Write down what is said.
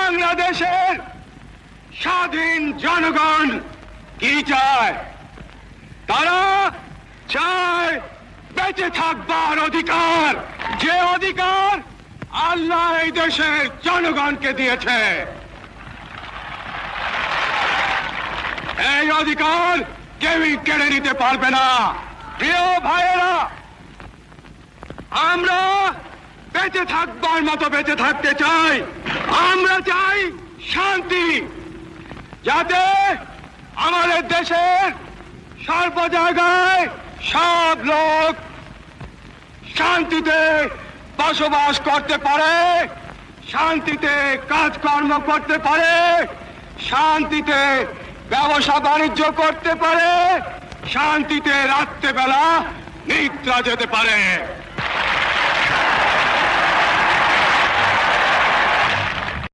বাংলাদেশের স্বাধীন জনগণ কি চায়? তারা চায় বেঁচে থাকবার অধিকার, যে অধিকার আল্লাহ এই দেশের জনগণকে দিয়েছে। এই অধিকার কেউই কেড়ে নিতে পারবে না। প্রিয় ভাইয়েরা, আমরা বেঁচে থাকবার মতো বেঁচে থাকতে চাই। আমরা চাই শান্তি, যাতে আমাদের দেশের সর্ব জায়গায় সব লোক শান্তিতে বসবাস করতে পারে, শান্তিতে কাজকর্ম করতে পারে, শান্তিতে ব্যবসা বাণিজ্য করতে পারে, শান্তিতে রাত্রেবেলা নিদ্রা যেতে পারে।